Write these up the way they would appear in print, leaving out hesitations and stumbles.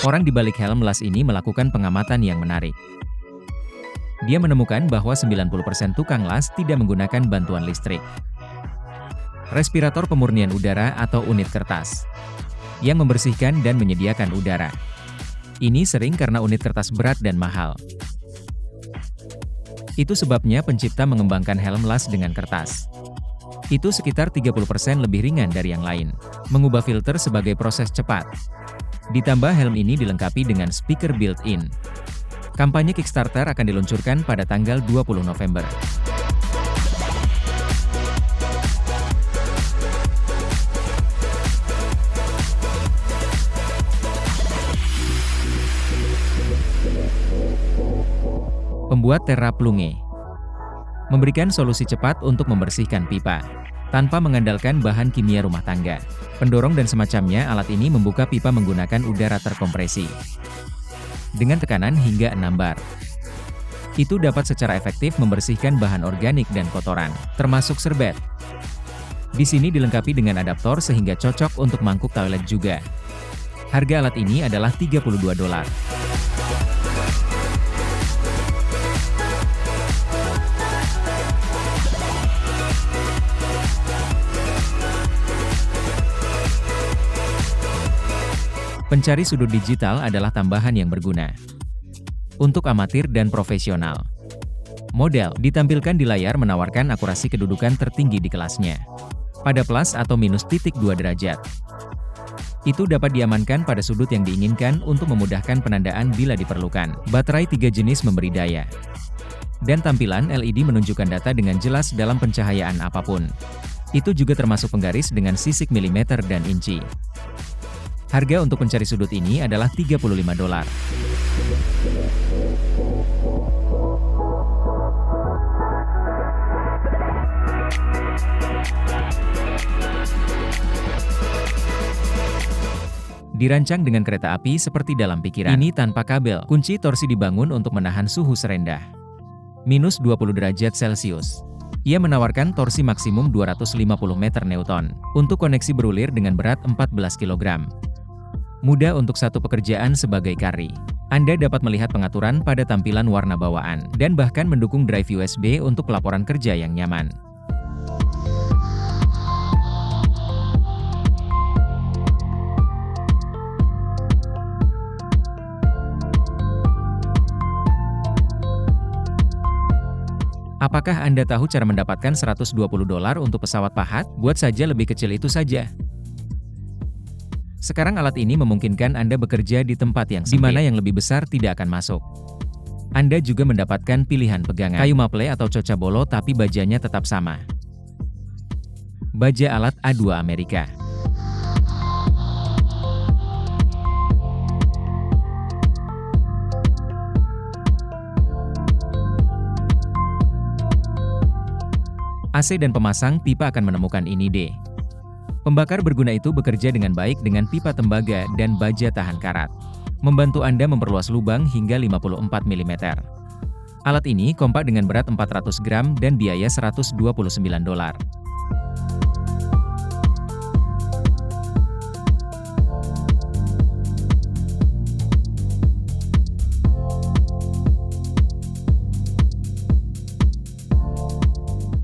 Orang di balik helm las ini melakukan pengamatan yang menarik. Dia menemukan bahwa 90% tukang las tidak menggunakan bantuan listrik. Respirator pemurnian udara atau unit kertas yang membersihkan dan menyediakan udara. Ini sering karena unit kertas berat dan mahal. Itu sebabnya pencipta mengembangkan helm las dengan kertas. Itu sekitar 30% lebih ringan dari yang lain. Mengubah filter sebagai proses cepat. Ditambah helm ini dilengkapi dengan speaker built-in. Kampanye Kickstarter akan diluncurkan pada tanggal 20 November. Pembuat Terra Plunge memberikan solusi cepat untuk membersihkan pipa tanpa mengandalkan bahan kimia rumah tangga. Pendorong dan semacamnya, alat ini membuka pipa menggunakan udara terkompresi dengan tekanan hingga 6 bar. Itu dapat secara efektif membersihkan bahan organik dan kotoran, termasuk serbet. Di sini dilengkapi dengan adaptor sehingga cocok untuk mangkuk toilet juga. Harga alat ini adalah $32. Pencari sudut digital adalah tambahan yang berguna untuk amatir dan profesional. Model ditampilkan di layar menawarkan akurasi kedudukan tertinggi di kelasnya pada plus atau minus titik 2 derajat. Itu dapat diamankan pada sudut yang diinginkan untuk memudahkan penandaan bila diperlukan. Baterai 3 jenis memberi daya. Dan tampilan LED menunjukkan data dengan jelas dalam pencahayaan apapun. Itu juga termasuk penggaris dengan sisik milimeter dan inci. Harga untuk pencari sudut ini adalah $35. Dirancang dengan kereta api seperti dalam pikiran. Ini tanpa kabel. Kunci torsi dibangun untuk menahan suhu serendah minus 20 derajat Celcius. Ia menawarkan torsi maksimum 250 meter Newton untuk koneksi berulir dengan berat 14 kg. Mudah untuk satu pekerjaan sebagai kari. Anda dapat melihat pengaturan pada tampilan warna bawaan, dan bahkan mendukung drive USB untuk pelaporan kerja yang nyaman. Apakah Anda tahu cara mendapatkan $120 untuk pesawat pahat? Buat saja lebih kecil itu saja. Sekarang alat ini memungkinkan Anda bekerja di tempat yang sempit, di mana yang lebih besar tidak akan masuk. Anda juga mendapatkan pilihan pegangan, kayu maple atau cocabolo tapi bajanya tetap sama. Baja alat A2 Amerika. AC dan pemasang pipa akan menemukan ini deh. Pembakar berguna itu bekerja dengan baik dengan pipa tembaga dan baja tahan karat. Membantu Anda memperluas lubang hingga 54 mm. Alat ini kompak dengan berat 400 gram dan biaya $129.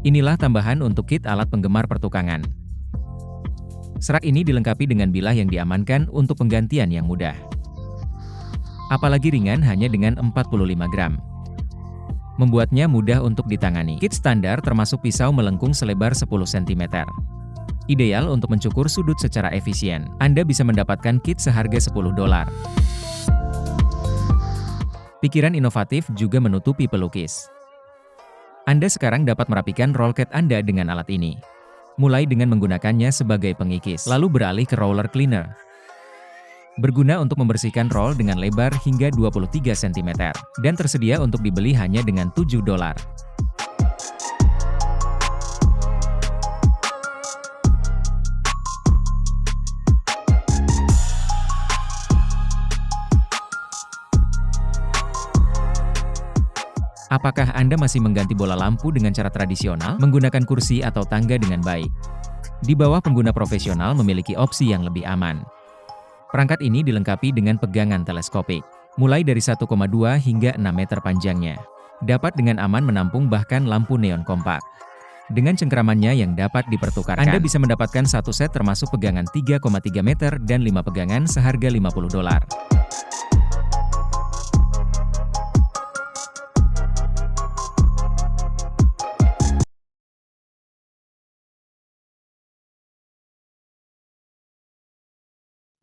Inilah tambahan untuk kit alat penggemar pertukangan. Serak ini dilengkapi dengan bilah yang diamankan untuk penggantian yang mudah. Apalagi ringan hanya dengan 45 gram. Membuatnya mudah untuk ditangani. Kit standar termasuk pisau melengkung selebar 10 cm. Ideal untuk mencukur sudut secara efisien. Anda bisa mendapatkan kit seharga $10. Pikiran inovatif juga menutupi pelukis. Anda sekarang dapat merapikan roll kit Anda dengan alat ini. Mulai dengan menggunakannya sebagai pengikis, lalu beralih ke roller cleaner. Berguna untuk membersihkan roll dengan lebar hingga 23 cm, dan tersedia untuk dibeli hanya dengan $7. Apakah Anda masih mengganti bola lampu dengan cara tradisional, menggunakan kursi atau tangga dengan baik? Di bawah, pengguna profesional memiliki opsi yang lebih aman. Perangkat ini dilengkapi dengan pegangan teleskopik, mulai dari 1,2 hingga 6 meter panjangnya. Dapat dengan aman menampung bahkan lampu neon kompak. Dengan cengkramannya yang dapat dipertukarkan, Anda bisa mendapatkan satu set termasuk pegangan 3,3 meter dan 5 pegangan seharga $50.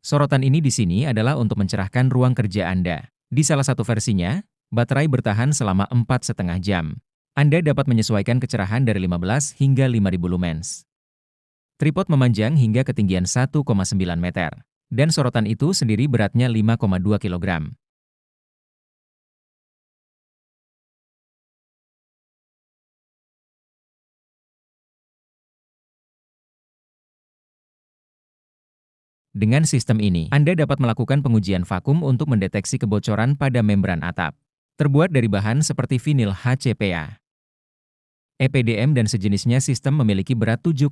Sorotan ini di sini adalah untuk mencerahkan ruang kerja Anda. Di salah satu versinya, baterai bertahan selama 4,5 jam. Anda dapat menyesuaikan kecerahan dari 15 hingga 5.000 lumens. Tripod memanjang hingga ketinggian 1,9 meter. Dan sorotan itu sendiri beratnya 5,2 kilogram. Dengan sistem ini, Anda dapat melakukan pengujian vakum untuk mendeteksi kebocoran pada membran atap. Terbuat dari bahan seperti vinil HCPA, EPDM dan sejenisnya, sistem memiliki berat 7,7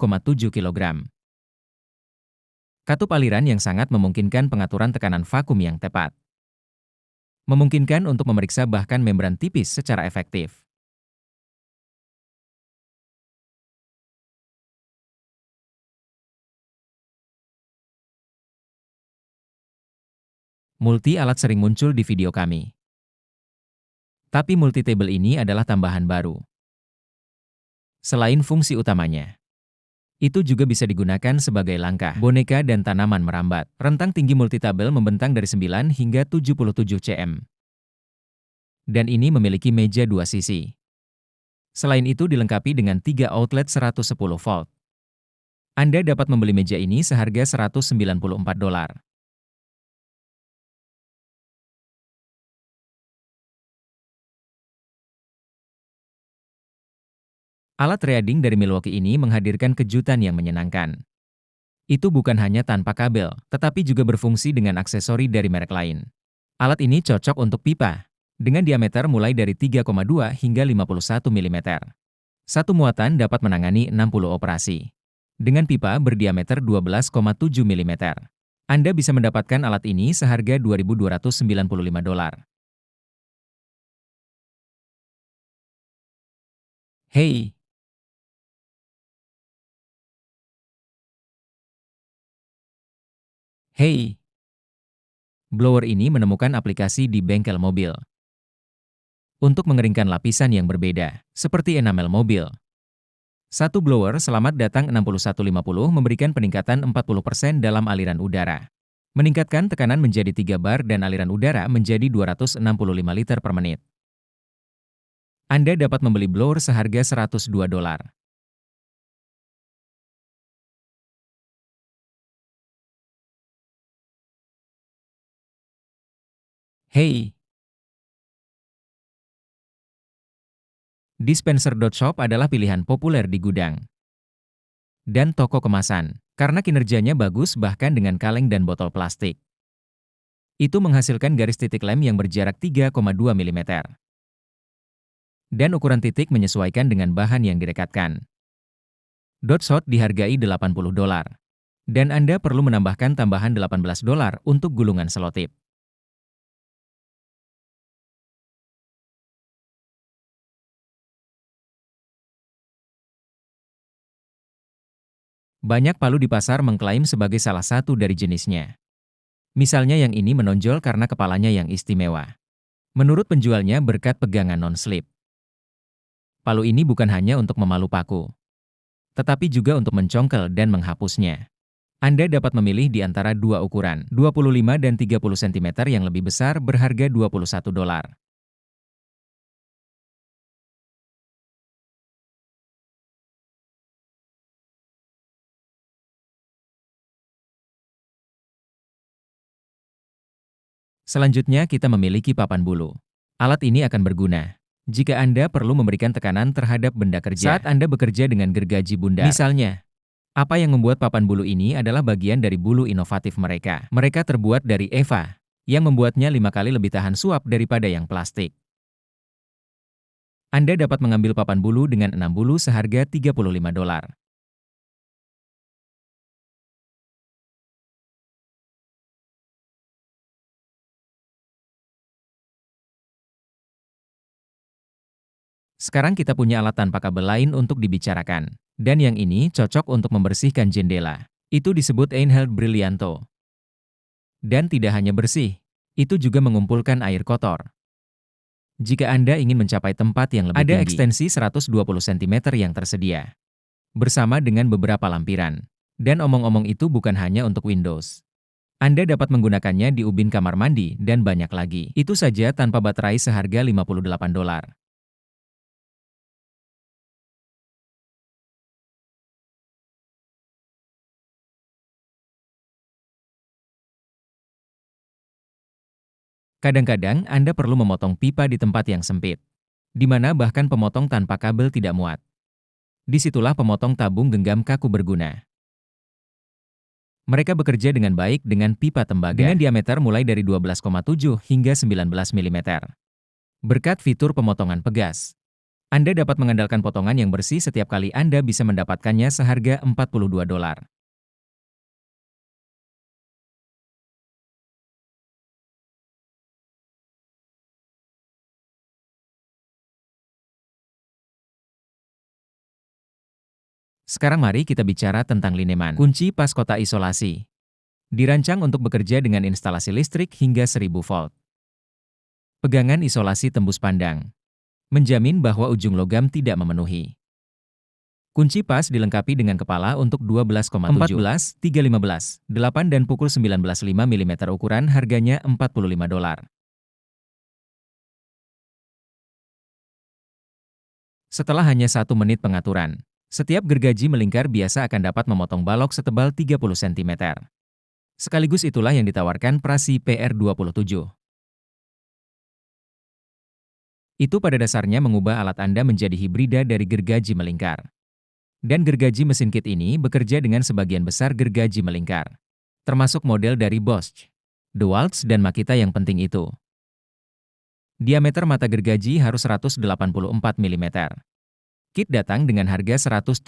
kg. Katup aliran yang sangat memungkinkan pengaturan tekanan vakum yang tepat. Memungkinkan untuk memeriksa bahkan membran tipis secara efektif. Multi alat sering muncul di video kami. Tapi multi-table ini adalah tambahan baru. Selain fungsi utamanya, itu juga bisa digunakan sebagai langkah, boneka dan tanaman merambat. Rentang tinggi multi-table membentang dari 9 hingga 77 cm. Dan ini memiliki meja 2 sisi. Selain itu dilengkapi dengan 3 outlet 110 volt. Anda dapat membeli meja ini seharga $194. Alat reading dari Milwaukee ini menghadirkan kejutan yang menyenangkan. Itu bukan hanya tanpa kabel, tetapi juga berfungsi dengan aksesori dari merek lain. Alat ini cocok untuk pipa, dengan diameter mulai dari 3,2 hingga 51 mm. Satu muatan dapat menangani 60 operasi. Dengan pipa berdiameter 12,7 mm. Anda bisa mendapatkan alat ini seharga $2.295. Hey! Hey! Blower ini menemukan aplikasi di bengkel mobil. Untuk mengeringkan lapisan yang berbeda, seperti enamel mobil. Satu blower selamat datang 6150 memberikan peningkatan 40% dalam aliran udara. Meningkatkan tekanan menjadi 3 bar dan aliran udara menjadi 265 liter per menit. Anda dapat membeli blower seharga $102. Hey! Dispenser.shop adalah pilihan populer di gudang dan toko kemasan, karena kinerjanya bagus bahkan dengan kaleng dan botol plastik. Itu menghasilkan garis titik lem yang berjarak 3,2 mm. Dan ukuran titik menyesuaikan dengan bahan yang direkatkan. Dot shot dihargai $80. Dan Anda perlu menambahkan tambahan $18 untuk gulungan selotip. Banyak palu di pasar mengklaim sebagai salah satu dari jenisnya. Misalnya yang ini menonjol karena kepalanya yang istimewa. Menurut penjualnya berkat pegangan non-slip. Palu ini bukan hanya untuk memalu paku, tetapi juga untuk mencongkel dan menghapusnya. Anda dapat memilih di antara dua ukuran, 25 dan 30 cm yang lebih besar berharga $21. Selanjutnya kita memiliki papan bulu. Alat ini akan berguna jika Anda perlu memberikan tekanan terhadap benda kerja saat Anda bekerja dengan gergaji bundar. Misalnya, apa yang membuat papan bulu ini adalah bagian dari bulu inovatif mereka. Mereka terbuat dari EVA, yang membuatnya 5 kali lebih tahan suap daripada yang plastik. Anda dapat mengambil papan bulu dengan 6 bulu seharga $35. Sekarang kita punya alat tanpa kabel lain untuk dibicarakan. Dan yang ini cocok untuk membersihkan jendela. Itu disebut Einheld Brillianto. Dan tidak hanya bersih, itu juga mengumpulkan air kotor. Jika Anda ingin mencapai tempat yang lebih tinggi, ada ekstensi 120 cm yang tersedia, bersama dengan beberapa lampiran. Dan omong-omong itu bukan hanya untuk Windows. Anda dapat menggunakannya di ubin kamar mandi dan banyak lagi. Itu saja tanpa baterai seharga $58. Kadang-kadang Anda perlu memotong pipa di tempat yang sempit, di mana bahkan pemotong tanpa kabel tidak muat. Disitulah pemotong tabung genggam kaku berguna. Mereka bekerja dengan baik dengan pipa tembaga dengan diameter mulai dari 12,7 hingga 19 mm. Berkat fitur pemotongan pegas, Anda dapat mengandalkan potongan yang bersih setiap kali Anda bisa mendapatkannya seharga $42. Sekarang mari kita bicara tentang Lineman, kunci pas kotak isolasi. Dirancang untuk bekerja dengan instalasi listrik hingga 1000 volt. Pegangan isolasi tembus pandang, menjamin bahwa ujung logam tidak memenuhi. Kunci pas dilengkapi dengan kepala untuk 12,7, 14, 315, 8 dan pukul 19,5 mm ukuran harganya $45. Setelah hanya 1 menit pengaturan, setiap gergaji melingkar biasa akan dapat memotong balok setebal 30 cm. Sekaligus itulah yang ditawarkan Prasi PR27. Itu pada dasarnya mengubah alat Anda menjadi hibrida dari gergaji melingkar. Dan gergaji mesin kit ini bekerja dengan sebagian besar gergaji melingkar. Termasuk model dari Bosch, DeWalt dan Makita yang penting itu. Diameter mata gergaji harus 184 mm. Kit datang dengan harga $170.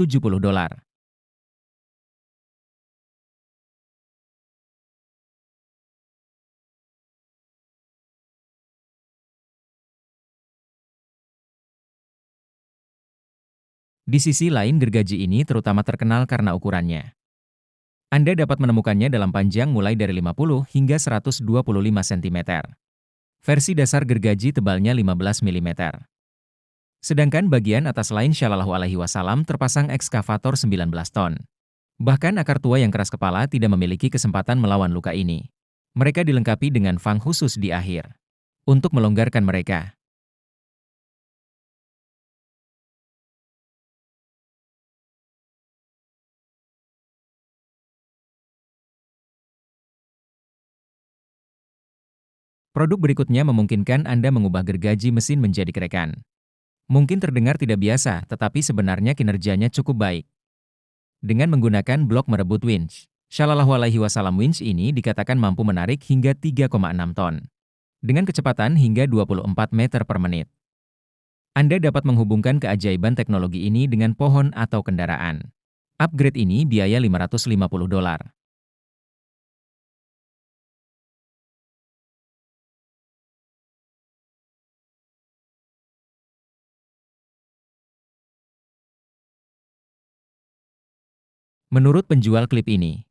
Di sisi lain gergaji ini terutama terkenal karena ukurannya. Anda dapat menemukannya dalam panjang mulai dari 50 hingga 125 cm. Versi dasar gergaji tebalnya 15 mm. Sedangkan bagian atas lain Shallallahu Alaihi Wasallam terpasang ekskavator 19 ton. Bahkan akar tua yang keras kepala tidak memiliki kesempatan melawan luka ini. Mereka dilengkapi dengan fang khusus di akhir untuk melonggarkan mereka. Produk berikutnya memungkinkan Anda mengubah gergaji mesin menjadi kerekan. Mungkin terdengar tidak biasa, tetapi sebenarnya kinerjanya cukup baik. Dengan menggunakan blok merebut winch, Shallallahu Alaihi Wasallam winch ini dikatakan mampu menarik hingga 3,6 ton. Dengan kecepatan hingga 24 meter per menit. Anda dapat menghubungkan keajaiban teknologi ini dengan pohon atau kendaraan. Upgrade ini biaya $550. Menurut penjual klip ini,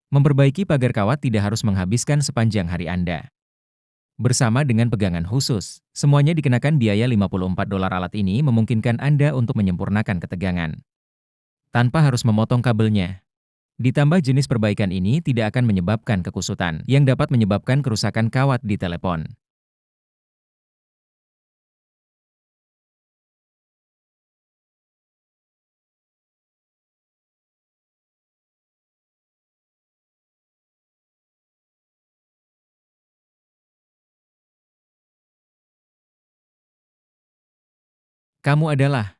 memperbaiki pagar kawat tidak harus menghabiskan sepanjang hari Anda. Bersama dengan pegangan khusus, semuanya dikenakan biaya $54. Alat ini memungkinkan Anda untuk menyempurnakan ketegangan tanpa harus memotong kabelnya. Ditambah jenis perbaikan ini tidak akan menyebabkan kekusutan yang dapat menyebabkan kerusakan kawat di telepon. Kamu adalah